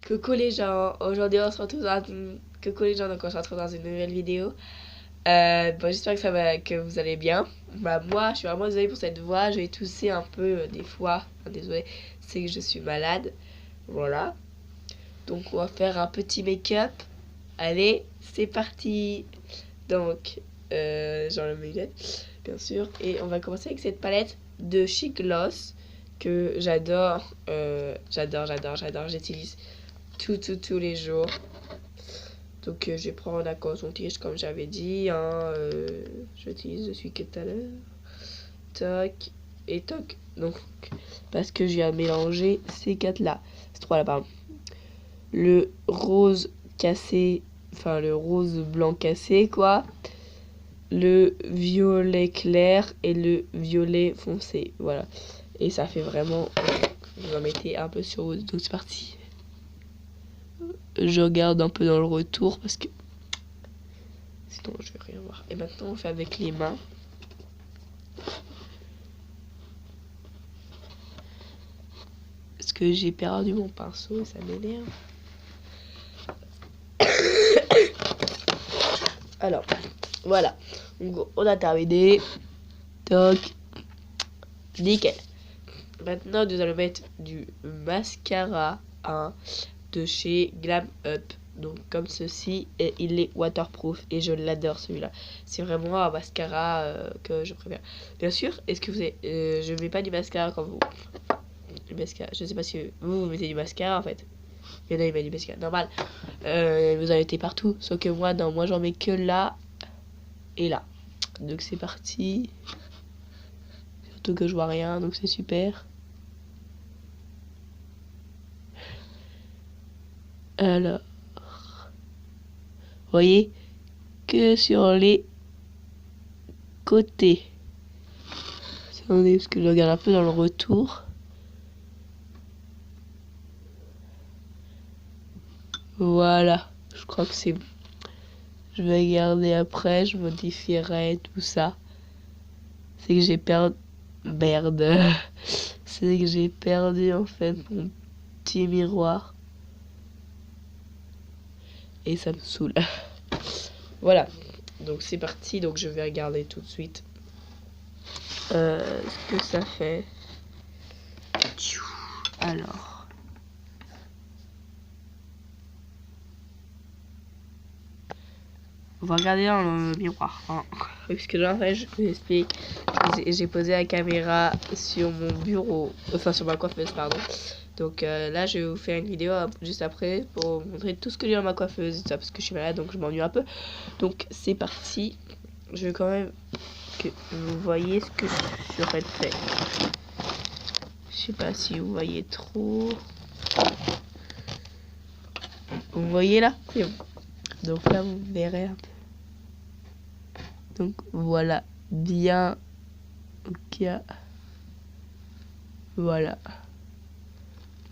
Coucou les gens, aujourd'hui on se retrouve Coucou les gens, donc on se retrouve dans une nouvelle vidéo. Bon, j'espère que vous allez bien. Bah, moi, je suis vraiment désolée pour cette voix, je vais tousser un peu des fois. Enfin, désolée, c'est que je suis malade. Voilà. Donc on va faire un petit make-up. Allez, c'est parti. Donc, genre le make-up, bien sûr. Et on va commencer avec cette palette de chez Gloss que j'adore. J'adore. J'utilise tous les jours. Donc je vais prendre un coton-tige comme j'avais dit. J'utilise celui que tout à l'heure. Toc et toc. Donc parce que je viens de mélanger ces quatre là. Ces trois là, pardon. Le rose cassé, enfin le rose blanc cassé quoi. Le violet clair et le violet foncé. Voilà. Et ça fait vraiment. Vous en mettez un peu sur vous. Donc c'est parti. Je regarde un peu dans le retour parce que sinon je vais rien voir. Et maintenant on fait avec les mains. Parce que j'ai perdu mon pinceau et ça m'énerve. Alors, voilà. Donc, on a terminé. Toc. Nickel. Maintenant nous allons mettre du mascara de chez Glam Up. Donc comme ceci, et il est waterproof et je l'adore celui-là. C'est vraiment un mascara que je préfère. Bien sûr, est-ce que vous avez, je mets pas du mascara comme vous. Du mascara, je sais pas si vous mettez du mascara en fait. Il y en a, il met du mascara normal. Vous en mettez partout, sauf que moi, non, moi j'en mets que là et là. Donc c'est parti. Surtout que je vois rien, donc c'est super. Alors, vous voyez que sur les côtés. Attendez, parce que je regarde un peu dans le retour. Voilà, je crois que c'est bon. Je vais regarder après, je modifierai tout ça. C'est que j'ai perdu... Merde. C'est que j'ai perdu en fait mon petit miroir. Et ça me saoule. Voilà. Donc c'est parti, donc je vais regarder tout de suite ce que ça fait. Alors. On va regarder dans le miroir. Hein. Parce que là, en fait, je vous explique. J'ai posé la caméra sur mon bureau. Enfin, sur ma coiffeuse, pardon. Donc là, je vais vous faire une vidéo juste après pour vous montrer tout ce que j'ai dans ma coiffeuse. Et ça, parce que je suis malade, donc je m'ennuie un peu. Donc c'est parti. Je veux quand même que vous voyez ce que je suis en train de faire. Je sais pas si vous voyez trop. Vous voyez là? C'est bon. Donc là, vous verrez un peu. Donc voilà, bien. Ok. Voilà.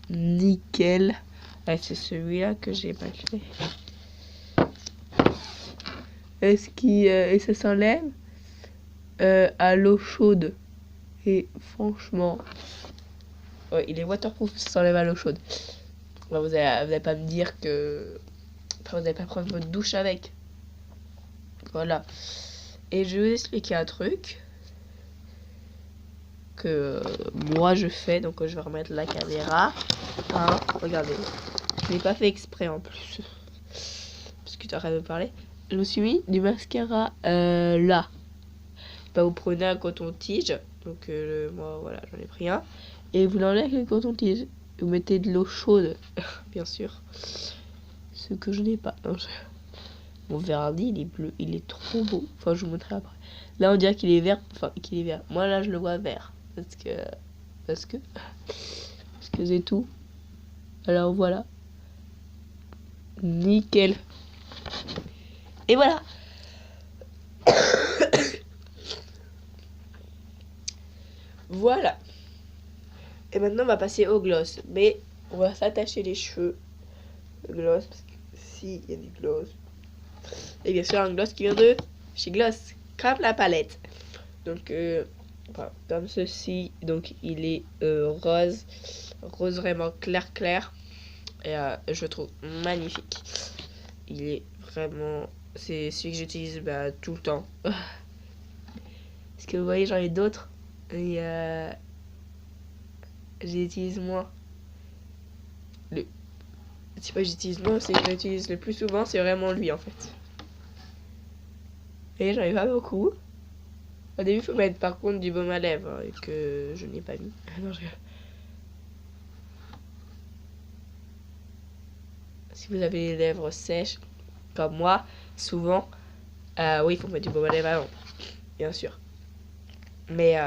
Nickel. Ah, c'est celui-là que j'ai pas fait. Est-ce qu'il et ça s'enlève à l'eau chaude. Et franchement, ouais, il est waterproof, ça s'enlève à l'eau chaude. Enfin, vous allez pas me dire que... Enfin, vous allez pas prendre votre douche avec. Voilà. Et je vais vous expliquer un truc que moi je fais. Donc je vais remettre la caméra. Hein, regardez. Je l'ai pas fait exprès en plus. Parce que tu arrêtes de parler. Je me suis mis du mascara là. Bah, vous prenez un coton-tige. Donc moi voilà, j'en ai pris un. Et vous l'enlevez avec le coton-tige. Vous mettez de l'eau chaude, bien sûr. Ce que je n'ai pas. Non, mon vernis, il est bleu. Il est trop beau. Enfin, je vous montrerai après. Là, on dirait qu'il est vert. Enfin, qu'il est vert. Moi, là, je le vois vert. Parce que c'est tout. Alors, voilà. Nickel. Et voilà. Voilà. Et maintenant, on va passer au gloss. Mais on va s'attacher les cheveux. Le gloss, parce que si, il y a du gloss. Et bien sûr, un gloss qui vient de chez Gloss. Crème la palette. Donc, enfin, comme ceci. Donc, il est rose. Rose vraiment clair. Et je le trouve magnifique. Il est vraiment... C'est celui que j'utilise tout le temps. Parce que vous voyez, j'en ai d'autres. Et j'utilise moins. C'est pas que j'utilise moins, c'est que j'utilise le plus souvent, c'est vraiment lui en fait. Et j'en ai pas beaucoup. Au début, il faut mettre par contre du baume à lèvres que je n'ai pas mis. Non, si vous avez les lèvres sèches, comme moi, souvent, oui, il faut mettre du baume à lèvres avant, bien sûr. Mais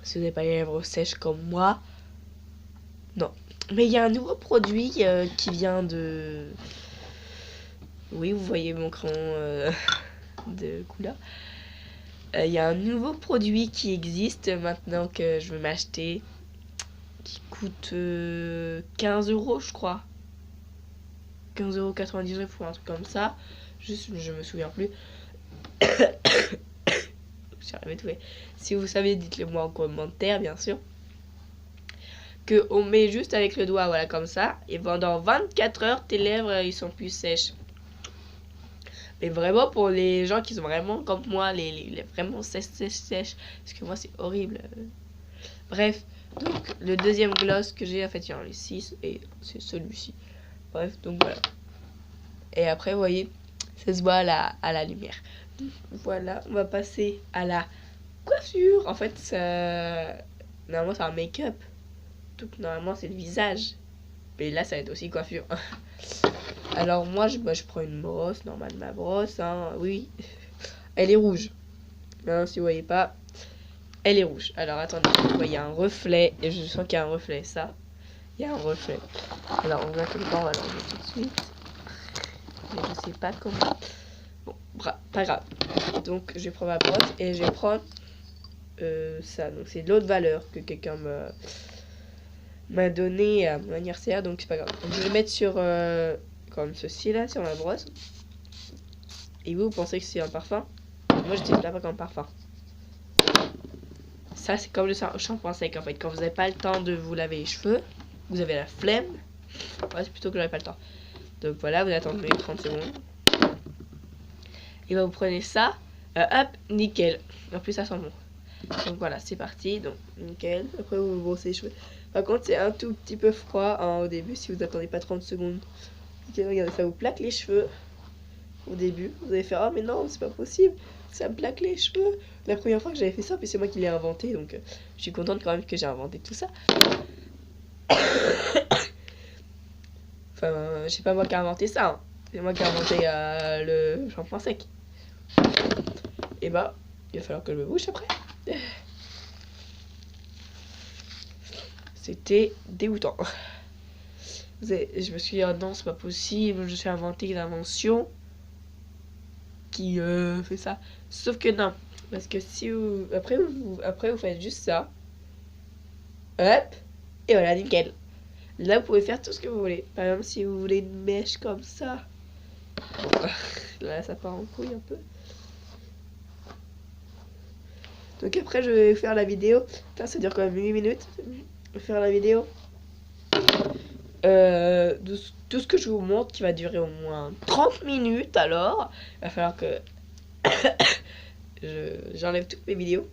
si vous n'avez pas les lèvres sèches comme moi, non. Mais il y a un nouveau produit qui vient de... Oui, vous voyez mon crayon de couleur. Il y a un nouveau produit qui existe maintenant que je veux m'acheter, qui coûte 15 € je crois. 15,99 € ou un truc comme ça. Juste, je me souviens plus. J'arrive à trouver. Si vous savez, dites-le moi en commentaire, bien sûr. Que on met juste avec le doigt, voilà, comme ça. Et pendant 24 heures, tes lèvres, ils sont plus sèches. Mais vraiment, pour les gens qui sont vraiment comme moi, les vraiment sèches. Parce que moi, c'est horrible. Bref, donc, le deuxième gloss que j'ai, en fait, il y en a les 6. Et c'est celui-ci. Bref, donc voilà. Et après, vous voyez, ça se voit à la lumière. Voilà, on va passer à la coiffure. En fait, ça... normalement, c'est un make-up. Donc, normalement, c'est le visage. Mais là, ça va être aussi coiffure. Alors, moi, je prends une brosse. Normal, ma brosse, hein, oui. Elle est rouge. Non, si vous voyez pas, elle est rouge. Alors, attendez, vous voyez un reflet. Et je sens qu'il y a un reflet, ça. Il y a un reflet. Alors, on va tout le temps, on va l'enlever tout de suite. Mais je sais pas comment. Bon, pas grave. Donc, je vais prendre ma brosse et je vais prendre ça. Donc, c'est de l'eau de valeur que quelqu'un m'a donné à mon anniversaire. Donc, c'est pas grave. Donc, je vais le mettre sur comme ceci là, sur ma brosse. Et vous pensez que c'est un parfum? Moi, je n'utilise pas comme parfum. Ça, c'est comme le shampoing sec en fait. Quand vous n'avez pas le temps de vous laver les cheveux, vous avez la flemme. Ouais, c'est plutôt que j'avais pas le temps. Donc voilà, vous attendez 30 secondes. Et vous prenez ça. Hop, nickel. En plus, ça sent bon. Donc voilà, c'est parti. Donc nickel. Après, vous vous brossez les cheveux. Par contre, c'est un tout petit peu froid hein, au début si vous attendez pas 30 secondes. Nickel, regardez, ça vous plaque les cheveux. Au début, vous allez faire, oh mais non, c'est pas possible. Ça me plaque les cheveux. La première fois que j'avais fait ça, puis c'est moi qui l'ai inventé. Donc je suis contente quand même que j'ai inventé tout ça. Enfin, c'est pas moi qui ai inventé ça. Hein. C'est moi qui ai inventé le shampoing sec. Et bah, il va falloir que je me bouche après. C'était dégoûtant. Je me suis dit, oh non, c'est pas possible. Je suis inventé une invention qui fait ça. Sauf que non. Parce que si vous... Après, vous faites juste ça. Hop. Et voilà, nickel. Là, vous pouvez faire tout ce que vous voulez. Par exemple, si vous voulez une mèche comme ça. Là, ça part en couille un peu. Donc après, je vais faire la vidéo. Putain, ça dure quand même 8 minutes. Je vais faire la vidéo. De tout ce que je vous montre qui va durer au moins 30 minutes. Alors, il va falloir que j'enlève toutes mes vidéos.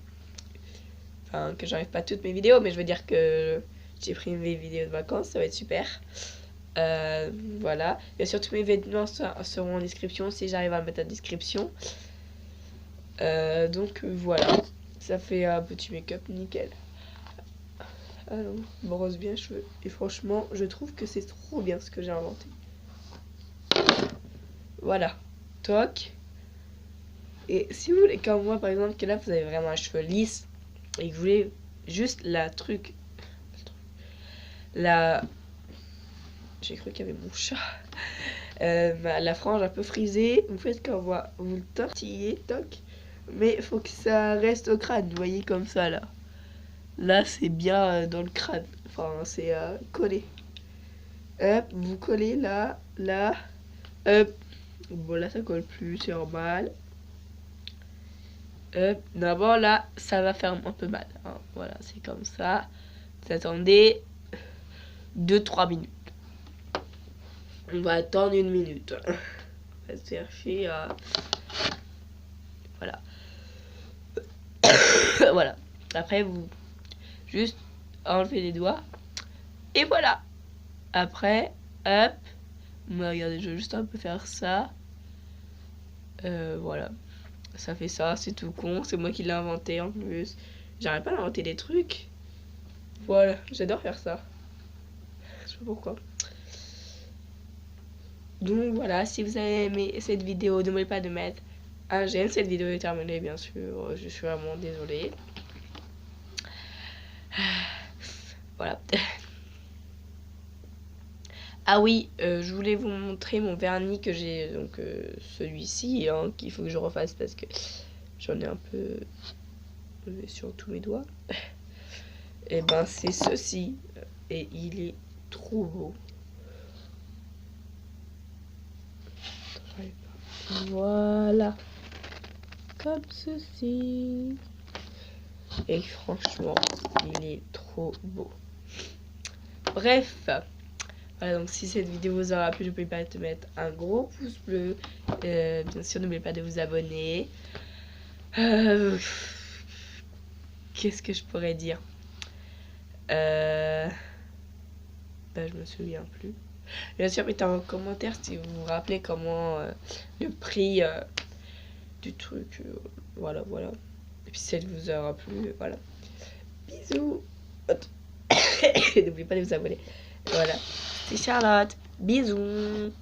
Enfin, que j'enlève pas toutes mes vidéos, mais je veux dire que j'ai pris mes vidéos de vacances. Ça va être super. Voilà. Bien sûr, tous mes vêtements seront en description si j'arrive à mettre en description. Donc voilà. Ça fait un petit make-up nickel. Alors, je brosse bien les cheveux. Et franchement, je trouve que c'est trop bien ce que j'ai inventé. Voilà. Toc. Et si vous voulez, comme moi par exemple, que là vous avez vraiment un cheveu lisse et que vous voulez juste j'ai cru qu'il y avait mon chat. La frange un peu frisée, vous faites comme moi, vous le tortillez, toc. Mais il faut que ça reste au crâne, vous voyez comme ça là. Là c'est bien dans le crâne, enfin c'est collé. Hop, vous collez là, là, hop. Bon là ça colle plus, c'est normal. D'abord là, ça va faire un peu mal. Hein. Voilà, c'est comme ça. Vous attendez 2-3 minutes. On va attendre 1 minute. On va chercher à... Voilà. Voilà. Après, vous juste enlevez les doigts. Et voilà. Après, hop. Regardez, je vais juste un peu faire ça. Voilà. Ça fait ça, c'est tout con. C'est moi qui l'ai inventé en plus. J'arrête pas d'inventer des trucs. Voilà, j'adore faire ça. Je sais pas pourquoi. Donc voilà, si vous avez aimé cette vidéo, n'oubliez pas de mettre un j'aime. Cette vidéo est terminée, bien sûr. Je suis vraiment désolée. Voilà. Ah oui, je voulais vous montrer mon vernis que j'ai, donc celui-ci, hein, qu'il faut que je refasse parce que j'en ai un peu sur tous mes doigts. Et ben c'est ceci, et il est trop beau. Voilà, comme ceci. Et franchement, il est trop beau. Bref, voilà, donc si cette vidéo vous aura plu, n'oubliez pas de mettre un gros pouce bleu. Bien sûr, n'oubliez pas de vous abonner. Qu'est-ce que je pourrais dire? Je me souviens plus. Bien sûr, mettez en commentaire si vous vous rappelez comment le prix du truc. Voilà, voilà. Et puis si ça vous aura plu, voilà. Bisous. N'oubliez pas de vous abonner. Voilà. C'est Charlotte. Bisous.